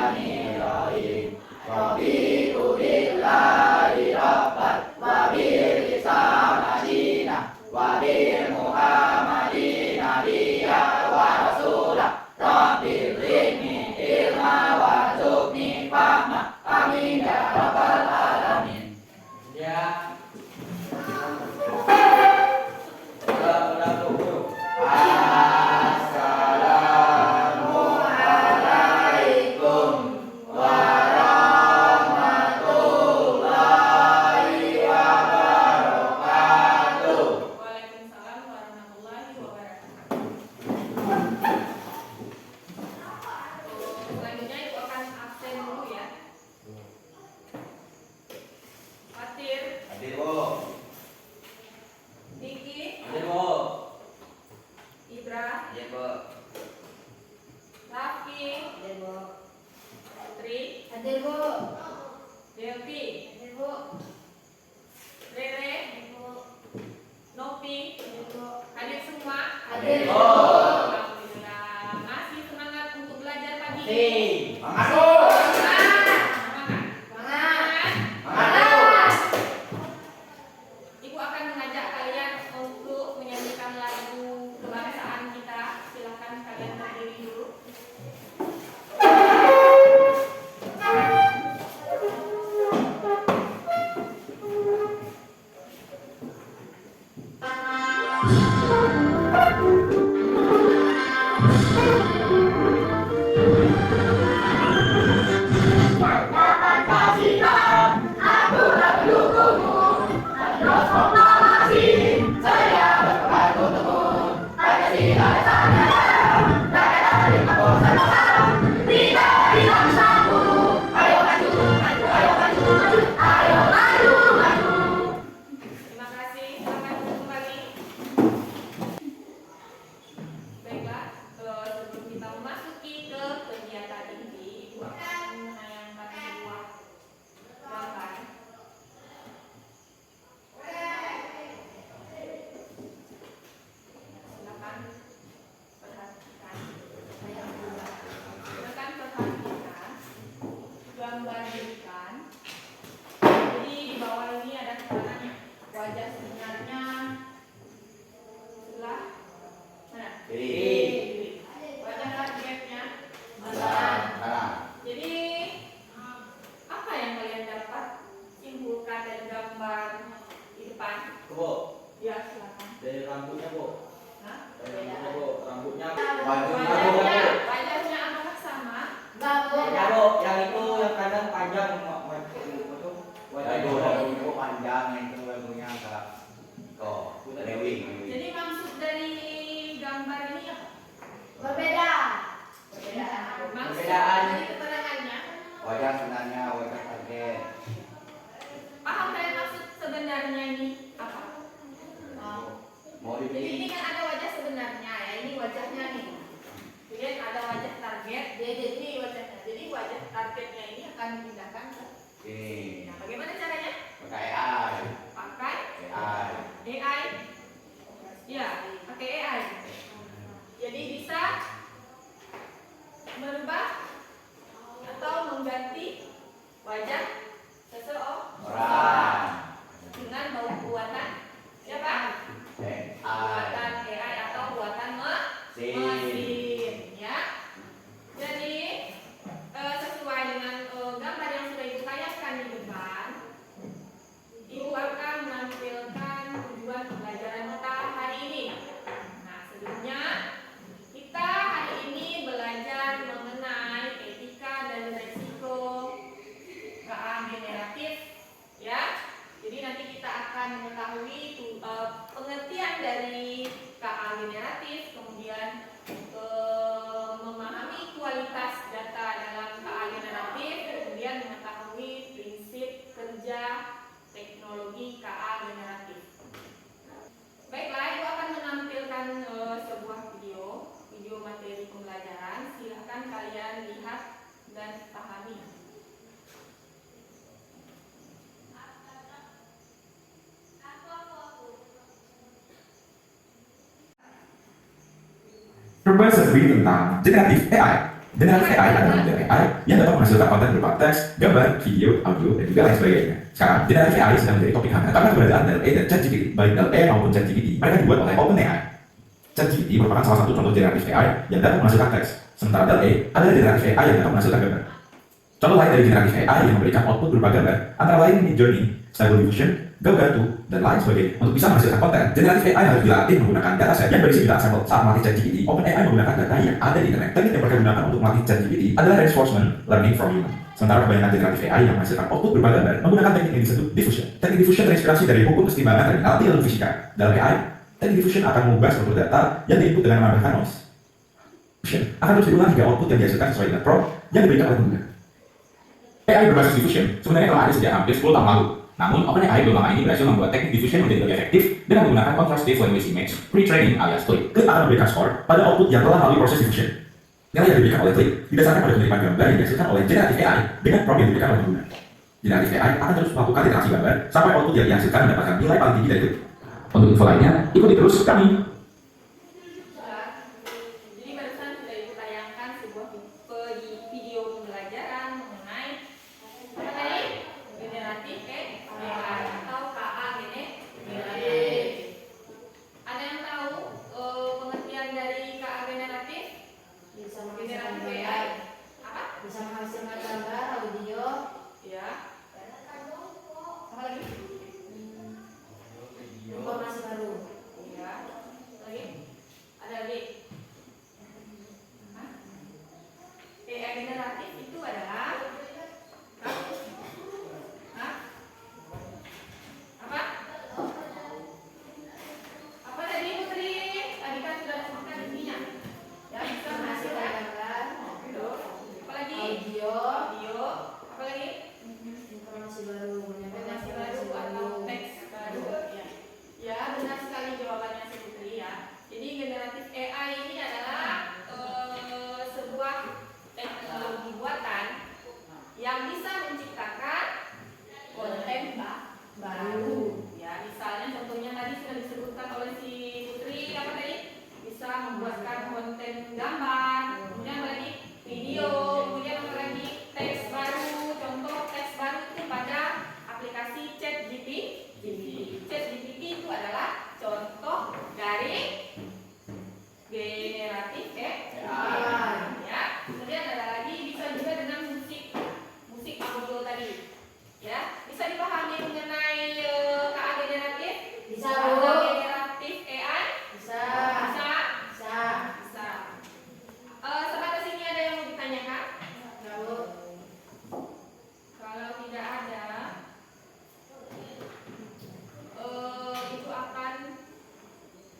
Bismillahirrahmanirrahim. Rabbillahi rabban wa bil Islam madinah wa bil Muhammadin nabiyya wa rasulah. Rabbil zidni ilma warzuqni fahma. Amin ya rabbal alamin. Ya. Assalamualaikum warahmatullahi wabarakatuh. Waalaikumsalam warahmatullahi wabarakatuh. Selanjutnya Ibu akan absen dulu ya. Fatir, Hadir, Bu. Niki, Hadir, Bu. Ibra, Hadir, Bu. Raffi, Hadir, Bu. Putri, Hadir, Bu. Devi, Hadir, Bu. Rere, Hadir, Bu. Nopi, Hadir, Bu. hadir semua. Hadir, Bu. Alhamdulillah. Masih semangat untuk belajar pagi ini? Semangat, Bu. Semangat. Semangat. Semangat. Ibu akan mengajak kalian untuk menyanyikan lagu kebangsaan kita. Silakan kalian berdiri dulu. Terima kasih. Silakan duduk kembali. Baiklah, sebelum kita memasuki ke kegiatan inti, Ibu akan menayangkan sebuah gambar. Silakan perhatikan. Silakan perhatikan gambar ikan. Jadi di bawah ini ada keterangannya. Wajah sebenarnya sebelah mana? Kiri. Wajah targetnya. Kanan. Jadi apa yang kalian dapat simpulkan dari gambar di depan? Bu, Ya, silakan. dari rambutnya, Bu. Hah? Dari rambutnya, Bu. Rambutnya. Wajahnya apakah sama? Enggak, Bu. Ya, Bu, yang itu yang kanan panjang, Lagunya, Bu, panjang, yang itu lagunya agak kok Dewi. Jadi maksud dari gambar ini apa? Berbeda. Maksud Perbedaan. dari keterangannya. Wajah sebenarnya wajah target. Paham kalian maksud sebenarnya ini apa? Mau Jadi ini dibikin kan ada wajah sebenarnya ya, ini wajahnya nih. Kemudian ada wajah target, jadi wajahnya. Jadi wajah targetnya ini akan dipindahkan ke. ini Nah, bagaimana caranya? pakai AI. Pakai AI. AI. Ya, pakai AI. Jadi bisa merubah atau mengganti wajah seseorang Orang. dengan buatan siapa? AI. Buatan AI atau buatan mesin, ya. Jadi sesuai dengan gambar yang sudah Ibu tayangkan di depan, Ibu akan menampilkan tujuan pembelajaran kita hari ini. Nah, sebelumnya kita hari ini belajar mengenai etika dan resiko KA generatif, ya. Jadi nanti kita akan mengetahui pengertian dari KA generatif, kemudian memahami kualitas data dalam KA generatif, kemudian mengetahui prinsip kerja teknologi KA generatif. Baiklah, Ibu akan menampilkan sebuah video materi pembelajaran. Silahkan kalian lihat dan pahami. Pembahasan lebih tentang generatif AI. Generatif AI adalah model AI yang dapat menghasilkan konten berupa teks, gambar, video, audio, dan juga lain sebagainya. Sekarang, generatif AI sedang menjadi topik hangat karena keberadaan LLA dan ChatGPT. Baik LLA maupun ChatGPT, mereka dibuat oleh OpenAI. ChatGPT merupakan salah satu contoh generatif AI yang dapat menghasilkan teks, sementara LLA adalah generatif AI yang dapat menghasilkan gambar. Contoh lain dari generatif AI yang memberikan output berupa gambar, antara lain Midjourney, Stable Diffusion, GoGoTo, dan lain sebagainya. Untuk bisa menghasilkan konten, generatif AI harus dilatih menggunakan dataset yang berisi jutaan sampel. Saat melatih ChatGPT, OpenAI menggunakan data yang ada di internet. Teknik yang mereka gunakan untuk melatih ChatGPT adalah reinforcement learning from human. Sementara kebanyakan generatif AI yang menghasilkan output berupa gambar menggunakan teknik yang disebut diffusion. Teknik diffusion terinspirasi dari hukum kesetimbangan terminal di ilmu fisika. Dalam AI, teknik diffusion akan mengubah struktur data yang diinput dengan menambahkan noise. Diffusion akan terus diulang hingga output yang dihasilkan sesuai dengan prompt yang diberikan oleh pengguna. AI berbasis diffusion sebenarnya telah ada sejak hampir 10 tahun lalu. Namun, OpenAI belum lama ini berhasil membuat teknik diffusion menjadi lebih efektif dengan menggunakan contrastive language image pre-training alias CLIP. CLIP akan memberikan skor pada output yang telah melalui proses diffusion. Nilai yang diberikan oleh CLIP didasarkan pada penerimaan gambar yang dihasilkan oleh generatif AI dengan prompt yang diberikan oleh pengguna. Generatif AI akan terus melakukan iterasi gambar sampai output yang dihasilkan mendapatkan nilai paling tinggi dari CLIP. Untuk info lainnya, ikuti terus kami. Jadi barusan sudah ibu tayangkan sebuah video pembelajaran mengenai apa tadi? Generatif AI atau KA generatif. Ada yang tahu pengertian dari KA generatif? Bisa Generatif menghasilkan AI gambar, apa? bisa menghasilkan gambar, audio, Ya. Apa lagi? informasi baru. Ya. Lagi? Ada lagi? Hah? AI generatif itu adalah Hah? Hah? Apa? Apa tadi Putri? Tadi kan sudah disebutkan intinya. Ya, bisa Menghasilkan menghasilkan gambar, Tuh. Apa lagi? audio, Video. Apa lagi? informasi baru, menyampaikan Informasi informasi baru atau baru. teks baru. Ya. Ya, benar sekali jawabannya si Putri ya. Jadi generatif AI ini adalah sebuah teknologi buatan yang bisa menciptakan konten baru. Ya, misalnya contohnya tadi sudah disebutkan oleh si Putri apa tadi? Bisa membuatkan konten gambar, kemudian apa lagi? Video, kemudian apa lagi? Teks baru. Contoh teks baru itu pada aplikasi ChatGPT. ChatGPT itu adalah contoh dari generatif AI. Ya. Kemudian ada lagi bisa juga dengan musik audio tadi. Ya, bisa dipahami mengenai KA generatif? Bisa, Ada Bu. generatif AI? Bisa, Bisa? bisa. Bisa. Sebatas ini ada yang mau ditanyakan? Ya, Bu. Kalau tidak ada, itu akan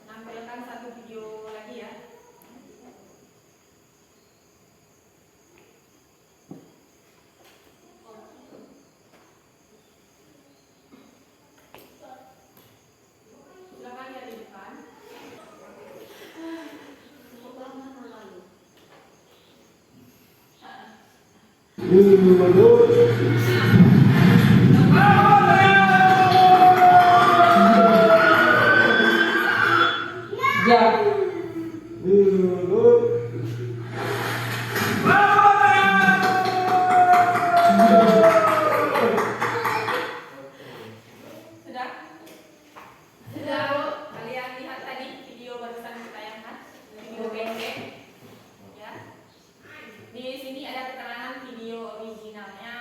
menampilkan satu video lagi ya. Silakan lihat di depan. Ya. Sudah? Sudah, Bu. Kalian lihat tadi video barusan ditayangkan, video pendek. Ya. Di sini ada keterangan video originalnya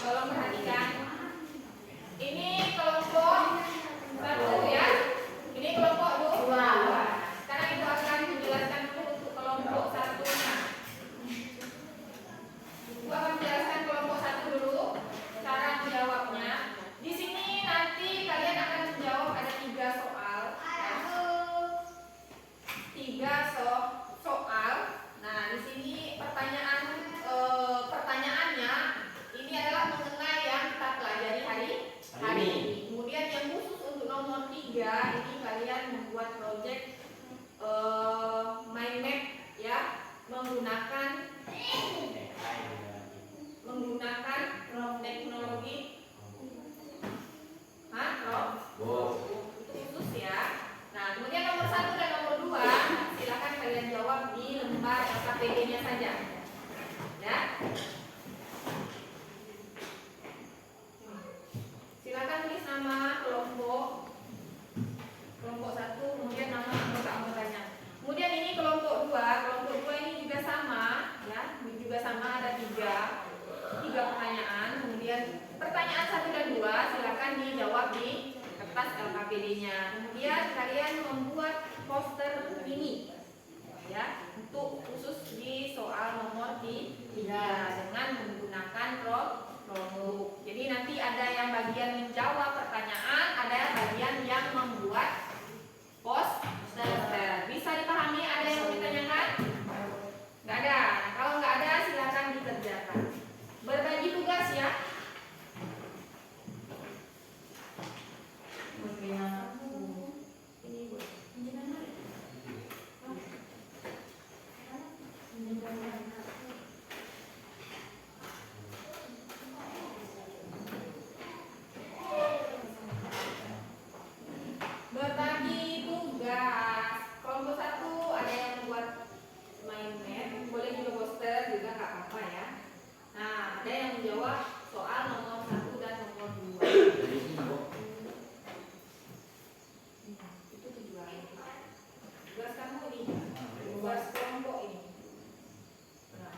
Tolong perhatikan. Ini kelompok satu ya. Ini kelompok dua. Sekarang Ibu akan menjelaskan dulu untuk kelompok satunya. Ibu akan menjelaskan kelompok satu dulu. Cara menjawabnya. Di sini nanti kalian akan menjawab ada 3 soal. Ya. 3 soal. Nah, di sini pertanyaannya ini adalah mengenai yang kita pelajari hari ini. Kemudian yang khusus untuk nomor 3 ini kalian membuat project mind map ya, menggunakan teknologi itu khusus ya. Nah, kemudian nomor 1 dan nomor 2 silakan kalian jawab di lembar KPD-nya saja. Ya. Silakan tulis nama kelompok 1, kemudian nama anggota-anggotanya. Kemudian ini kelompok 2 ini juga sama ya, juga sama ada 3 pertanyaan. Kemudian pertanyaan 1 dan 2 silakan dijawab di kertas LKPD-nya. Kemudian kalian membuat poster ini ya, untuk khusus di soal nomor 3 dengan menggunakan produk. Jadi nanti ada yang bagian menjawab pertanyaan, ada yang bagian yang membuat poster. Bisa dipahami? Ada yang mau ditanyakan? Nggak ada. Nah, kalau nggak ada silakan dikerjakan. Berbagi tugas ya. Berbagi tugas. Kelompok 1 ada yang membuat mind map, boleh juga poster juga nggak apa-apa ya. Nah, ada yang menjawab soal nomor 1 dan nomor 2. Itu tujuan. Tugas kamu ini, tugas kelompok ini. Nah,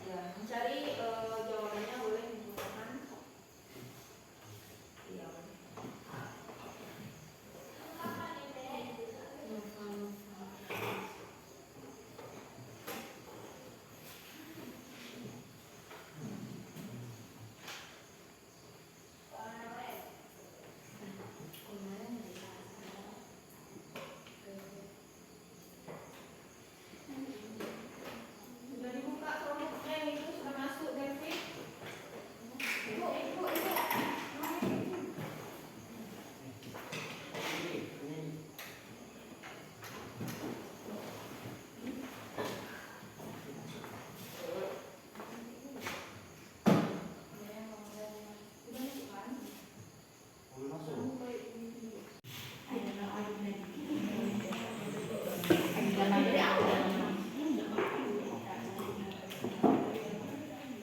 ya, mencari jawabannya boleh menggunakan iya. Sudah dibuka kelompoknya itu sudah masuk David. Ibu.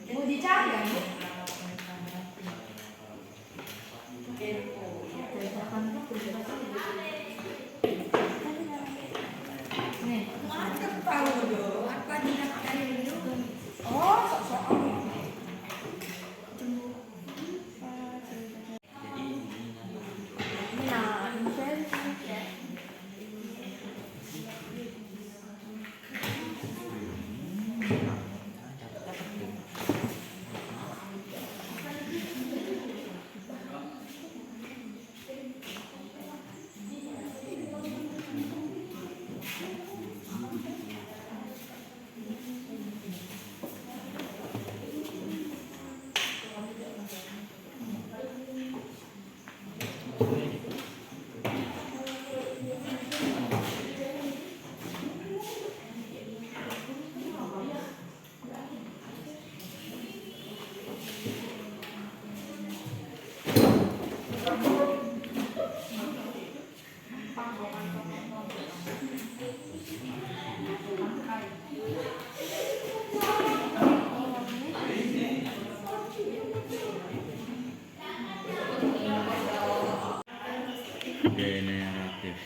Mau dicari kan? Generatif.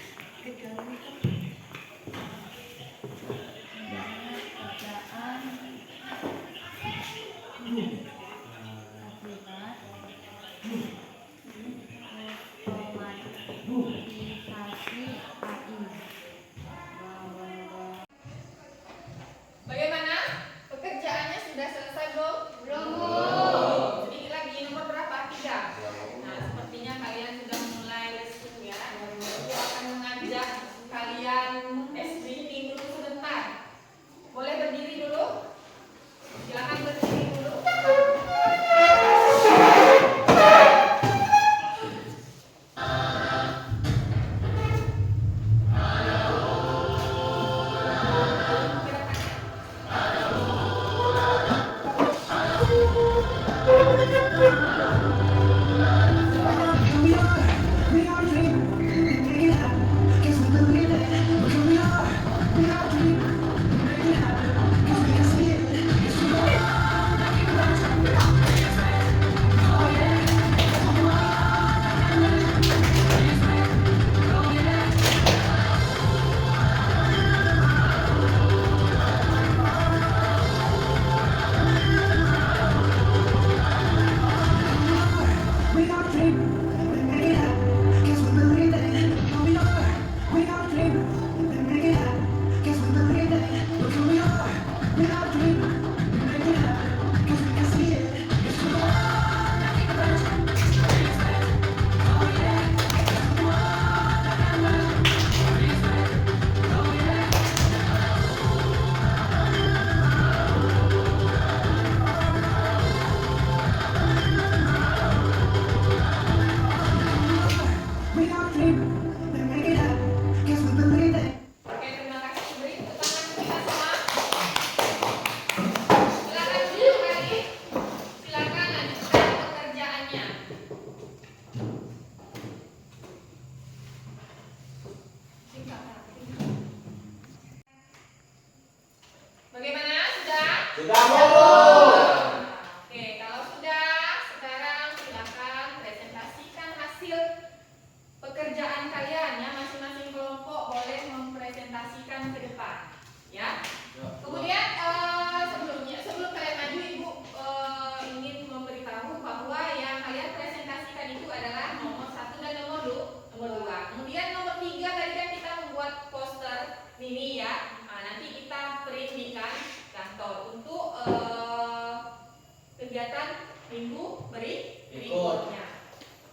minggu berikutnya.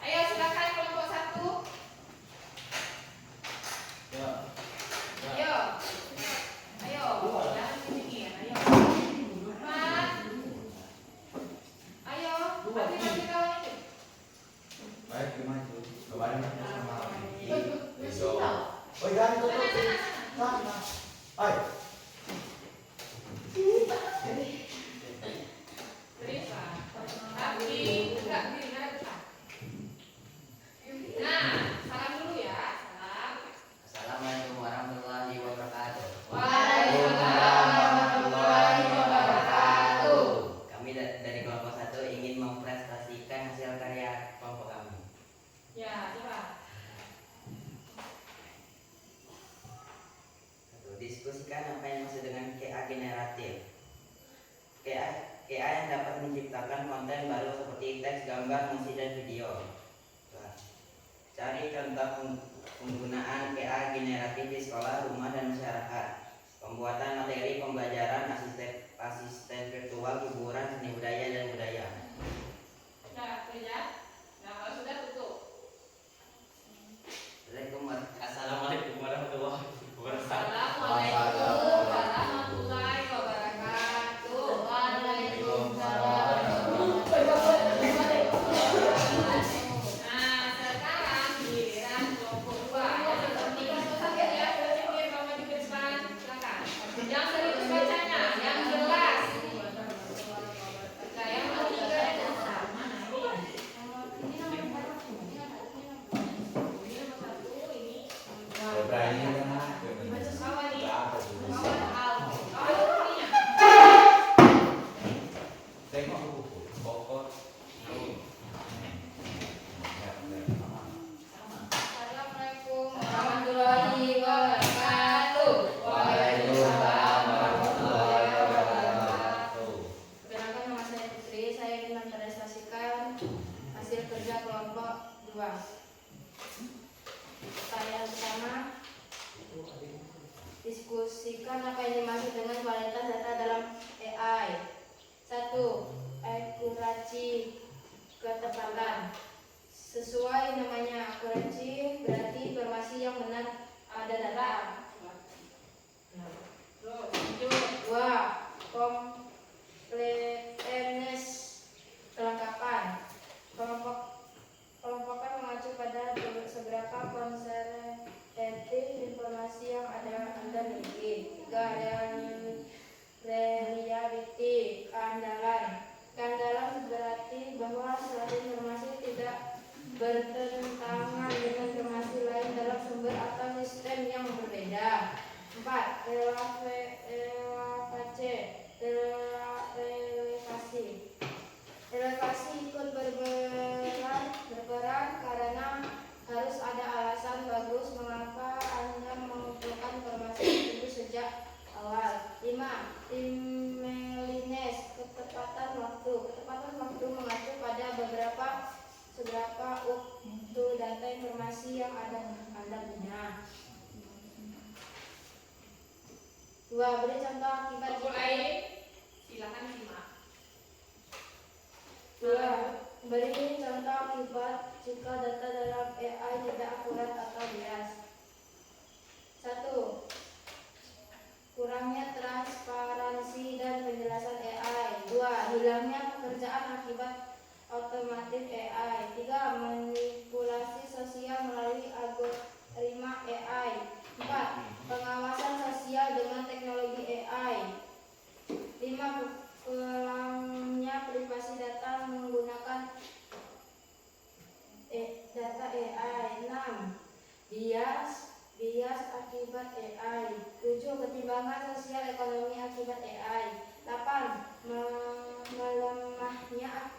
Ayo silakan kelompok 1. Ya. Ayo. Ayo. Jangan dipikir. Ayo. 4. Ayo. Mati kawan itu. Baik, gimana itu? Kemarin sama Besok. Oh, jangan tutup. Sana. Ayo. Berita. Tapi enggak begini ada depan. Nah, salam dulu ya. Salam. Assalamualaikum warahmatullahi wabarakatuh. Waalaikumsalam warahmatullahi wabarakatuh. Kami dari kelompok 1 ingin mempresentasikan hasil karya kelompok kami. Ya, coba. Diskusikan apa yang dimaksud dengan KA generatif. KA yang dapat menciptakan konten baru seperti teks, gambar, musik, dan video. Cari contoh penggunaan KA generatif di sekolah, rumah, dan masyarakat. Pembuatan materi pembelajaran, asisten virtual, hiburan, seni budaya, dan budaya. Sudah kerja? Nah, kalau sudah tutup. Assalamualaikum warahmatullahi wabarakatuh. Assalamualaikum warahmatullahi wabarakatuh. Nah, sekarang giliran kelompok 2. Yang seperti ya, berpikir kamu di depan, silakan. Yang serius bacanya, yang jelas. Nah, yang ketiga itu sama. Berani kan? Kawan nih. Apa sih? Kawan Al. Kawan punya. Tengok buku. Pokok. Assalamualaikum warahmatullahi wabarakatuh. Waalaikumsalam warahmatullahi wabarakatuh. Perkenalkan, nama saya Putri. Saya ingin mempresentasikan hasil kerja kelompok 2. Pertanyaan pertama, diskusikan apa yang dimaksud dengan kualitas data dalam AI. 1. Akurasi, ketepatan. Sesuai namanya, akurasi berarti informasi yang benar ada data. Terus, lanjut. 2. Completeness, kelengkapan. Kelompokan mengacu pada seberapa konservatif informasi yang Anda miliki. 3. Reliability, keandalan. Keandalan berarti bahwa suatu informasi tidak bertentangan dengan informasi lain dalam sumber atau sistem yang berbeda. 4. Relevasi ikut berperan karena harus ada alasan bagus mengapa Anda mengumpulkan informasi tersebut sejak awal. 5. Timeliness, ketepatan waktu. Ketepatan waktu mengacu pada seberapa utuh data informasi yang Anda punya. 2. Beri contoh akibat Mulai. Silakan simak. 2. Beri contoh akibat jika data dalam AI tidak akurat atau bias. 1. Kurangnya transparansi dan penjelasan AI. 2. Hilangnya pekerjaan akibat otomatis AI. 3. Manipulasi sosial melalui algoritma AI. 4. Pengawasan sosial dengan teknologi AI. 5. Kurangnya privasi data menggunakan data AI. 6. Bias akibat AI. 7. Ketimbangan sosial ekonomi akibat AI. 8. Melemahnya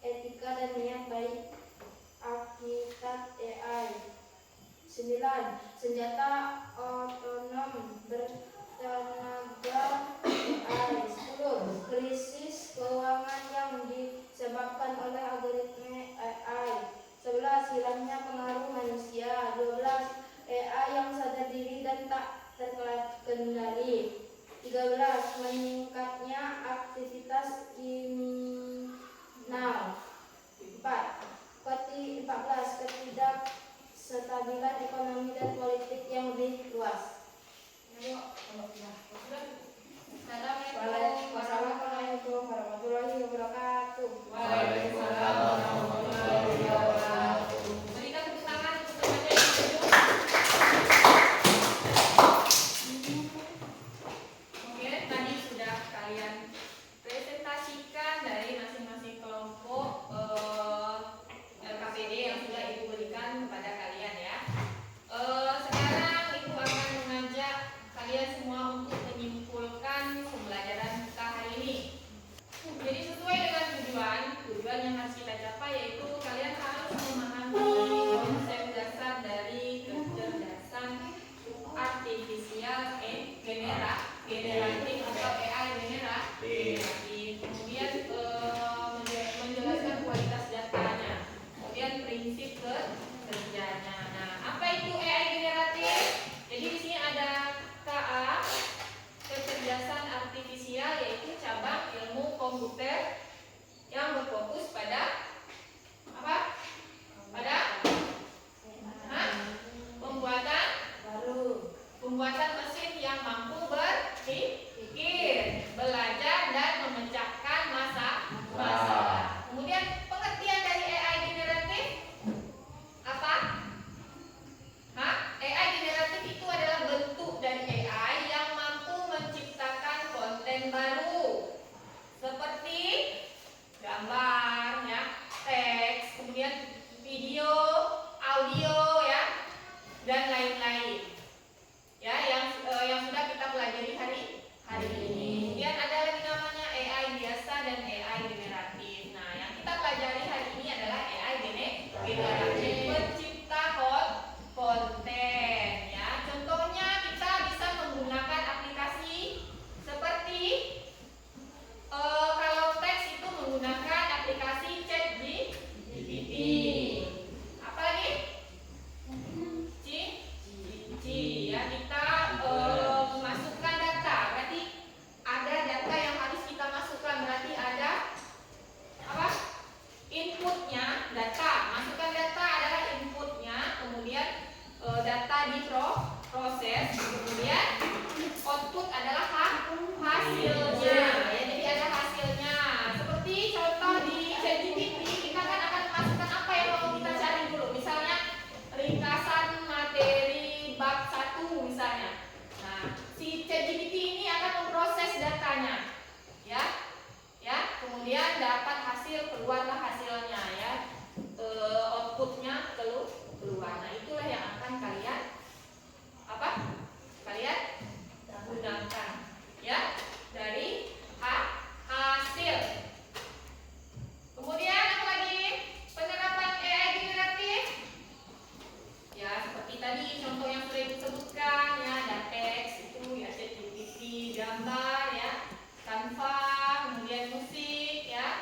etika dan niat baik akibat AI. 9. Senjata otonom bertenaga AI. 10. Krisis keuangan yang disebabkan oleh algoritma AI. 11. Hilangnya pengaruh manusia. 12. AI yang sadar diri dan tak terkendali. 13. Meningkatnya aktivitas kriminal. kestabilan ekonomi dan politik yang lebih luas. Wassalamualaikum warahmatullahi wabarakatuh. Waalaikumsalam warahmatullahi wabarakatuh. Berikan tepuk tangan untuk temannya yang setuju. Oke, tadi sudah kalian presentasikan dari masing-masing kelompok LKPD yang sudah Ibu berikan kepada kalian ya. Sekarang Ibu akan mengajak kalian semua untuk menyimpulkan pembelajaran kita hari ini. Jadi sesuai dengan tujuan yang harus kita capai, yaitu kalian harus memahami konsep dasar dari kecerdasan artifisial generatif atau AI generatif. Kemudian menjelaskan kualitas datanya, kemudian prinsip kerjanya. Nah, apa itu AI generatif? Jadi di sini ada KA, kecerdasan artifisial, yaitu cabang ilmu komputer yang berfokus pada apa? Pada pembuatan mesin yang mampu berpikir, belajar dan memecahkan masalah. Kemudian pengertian dari AI generatif apa? AI generatif itu adalah bentuk dari AI yang mampu menciptakan konten baru seperti gambar, ya, teks, kemudian video, audio, ya, dan lain-lain. Ya, yang sudah kita pelajari hari ini. Kemudian ada lagi namanya AI biasa dan AI generatif. Nah, yang kita pelajari hari ini adalah AI generatif, pencipta konten. Ya, contohnya kita bisa menggunakan aplikasi seperti kalau teks itu menggunakan aplikasi ChatGPT. Apa lagi? Ya, kita memasukkan data, berarti ada data yang harus kita masukkan, berarti ada apa? Inputnya, data. Masukkan data adalah inputnya, kemudian data diproses, kemudian output adalah hasilnya. Ya, jadi ada hasilnya. Seperti contoh di ChatGPT, kita kan akan memasukkan apa yang mau kita cari dulu. Misalnya ringkasan materi bab 1 misalnya. Nah, si ChatGPT ini akan memproses datanya. Ya, kemudian dapat hasil, keluarlah hasilnya, ya. Outputnya keluar. Nah, itulah yang akan kalian gunakan, ya, dari hasil. Kemudian apa lagi? Penerapan AI generatif. Ya, seperti tadi contoh yang sudah Ibu sebutkan, ya, ada teks itu, ya, ChatGPT, gambar, ya, Canva, kemudian musik, ya.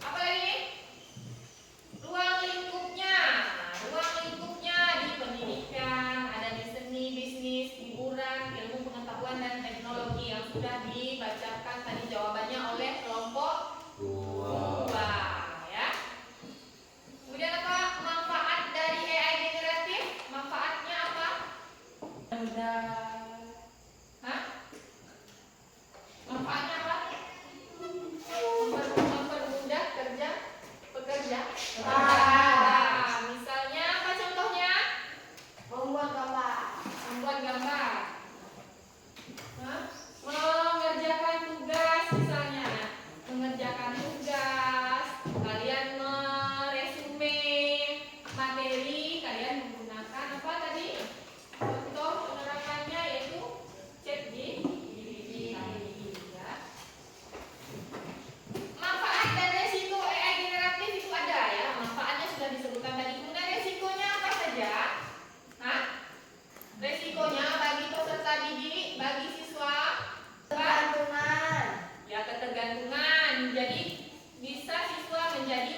Apa lagi? Ruang lingkupnya. Nah, ruang lingkupnya di pendidikan, ada di seni, bisnis, hiburan, ilmu pengetahuan dan teknologi yang sudah dibacakan tadi jawabannya oleh kelompok 2, ya. Kemudian apa manfaat dari AI generatif? Manfaatnya apa? Manfaatnya apa? Mempermudah pekerja. Misalnya apa contohnya? Membuat gambar. Mengerjakan tugas misalnya. Kalian meresume materi, kalian menggunakan apa tadi? Contoh penerapannya yaitu ChatGPT, ya. Manfaat dan resiko AI generatif itu ada, ya. Manfaatnya sudah disebutkan tadi. Kemudian resikonya apa saja? Resikonya bagi peserta didik, bagi siswa, ketergantungan. Jadi bisa siswa menjadi